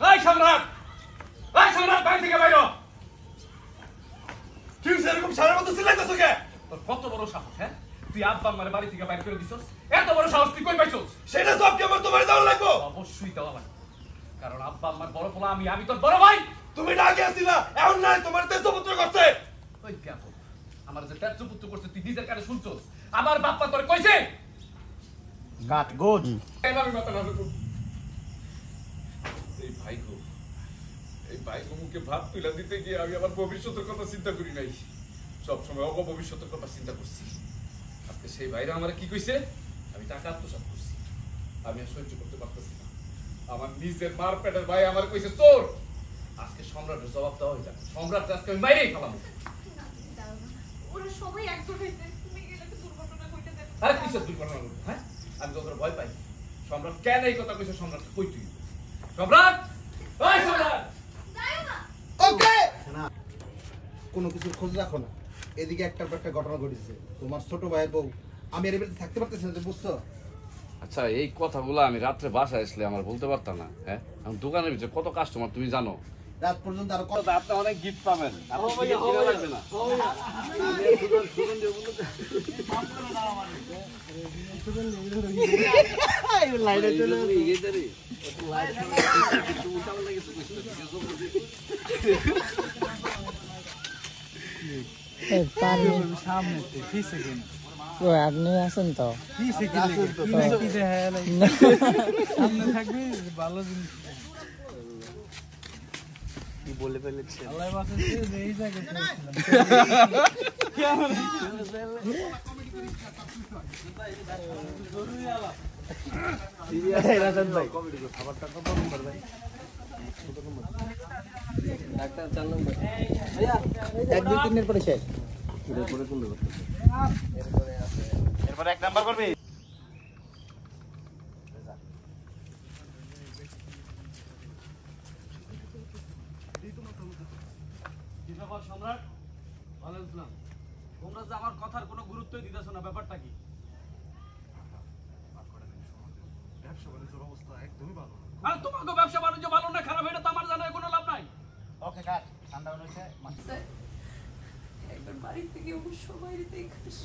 এই সম্রাট, এই সম্রাট, বাড়ি থেকে বাইরো। কি সেরকম সারা মতো চিল্লাইতেছ কে? তোর কত বড় সাহস, হ্যাঁ? তুই আব্বা আমার বাড়ি থেকে বাইর করে দিছস? এত বড় সাহস তুই কই পাইছস? সেটা সব কি আমার তোমার দেওয়া লাগবো? অবশ্যই দেওয়া লাগবে, কারণ আব্বা আমার বড় পোলা, আমি তোর বড় ভাই। তুমি না আগে আসিলা, এখন নাই তোমার তেজপুত্র করছে। ওই কেন আমার যে তেজপুত্র করছে তুই নিজের কানে শুনছস? আমার বাপ্পা তোর কইছে? গাট গুড। আমি মাথা না করব। এই ভাইগো মুখে ভাত তুলে দিতে গিয়ে আমি আমার ভবিষ্যতের কথা চিন্তা করি নাই, সবসময় অপভবিষ্যতের কথা চিন্তা করছি। আজকে সেই ভাইরা আমার কি কইছে? আমি টাকা আত্মসাৎ করছি, আমি আর সহ্য করতে পারতেছি না। আমার নিজের মার পেটের ভাই আমার কইছে চোর। আজকে সম্রাটের জবাব দেওয়া হয়ে যাবে। সম্রাট আজকে আমি বাইরেই ফেলাম। ওরা সবাই একজোট হয়েছে, তুমি গেলে তো দুর্ঘটনা ঘটে যাবে। আরে কিসের দুর্ঘটনা ঘটবে? হ্যাঁ, আমি তো ওদের ভয় পাই। সম্রাট কেন এই কথা কইছে? সম্রাট কই তুই? সম্রাট, ওই সম্রাট, যাও না। ওকে না, কোনো কিছুর খোঁজ রাখো না। এদিকে একটার পর একটা ঘটনা ঘটেছে। তোমার ছোট ভাইয়ের বউ, আমি এর ভিতরে থাকতে পারতেছি না, বুঝছো? আচ্ছা, এই কথাগুলো আমি রাত্রে বাসায় আসলে আমার বলতে পারতাম না। হ্যাঁ, আমার দোকানের ভিতরে কত কাস্টমার তুমি জানো। রাত পর্যন্ত আরো কত আপনি অনেক গিফট পাবেন, আপনি কিনা লাগবে না। আপনি আছেন তো সামনে থাকবে ভালো জিনিস কি বলে ফেলেছে আল্লাহ বাঁচাচ্ছে যে এই জায়গায় রাজন ভাই কমেডি করে খাবারটা কত নম্বর ভাই? ডাক্তার 4 নম্বর ভাইয়া 1 2 3 এর পরে শেষ। এরপরে কোন করতে এরপর 1 নাম্বার করবি সম্রাট, ওয়ালাইকুম আসসালাম। তোমরা যে আমার কথার কোনো গুরুত্বই দিতেছো না, ব্যাপারটা কি? ব্যবসা বাণিজ্যের অবস্থা একদমই ভালো না। আরে তোমাকে ব্যবসা বাণিজ্য ভালো না খারাপ এটা তো আমার জানার কোনো লাভ নাই। ওকে কাট, ঠান্ডা হয়েছে। স্যার, একবার বাড়ি থেকে অবশ্য বাইরে দেখাস।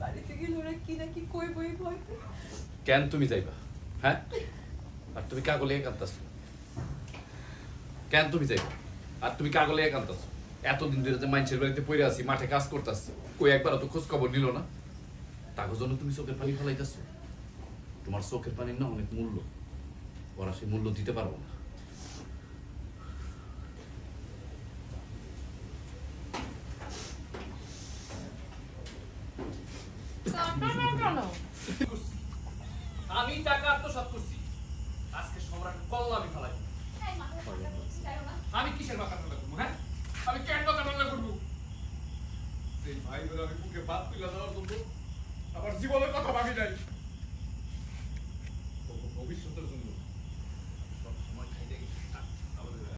বাড়িতে গেলে ওরা কি নাকি কই বই ভয় পায়। কেন তুমি যাইবা? হ্যাঁ, আর তুমি কাগলে কাঁদতাছো কেন? তুমি যাইবা আর তুমি কাগলে কাঁদতাছো? এতদিন ধরে যে মানুষের বাড়িতে পড়ে আছি, মাঠে কাজ করতেছি, কই একবার তো খোঁজ খবর নিল না। তার জন্য তুমি চোখের পানি ফেলাইতেছো। তোমার চোখের পানির না অনেক মূল্য, ওরা সেই মূল্য দিতে পারবো না। আমি টাকা আত্মসাৎ করছি, আজকে সম্রাট কল্লা আমি ফেলাই। আমি কিসের মাথা ঠান্ডা করবো? হ্যাঁ, আমি কেন মাথা ঠান্ডা করবো? সেই ভাই বলে আমি মুখে ভাত তুলে দেওয়ার জন্য আমার জীবনের কথা ভাবি নাই, ভবিষ্যতের জন্য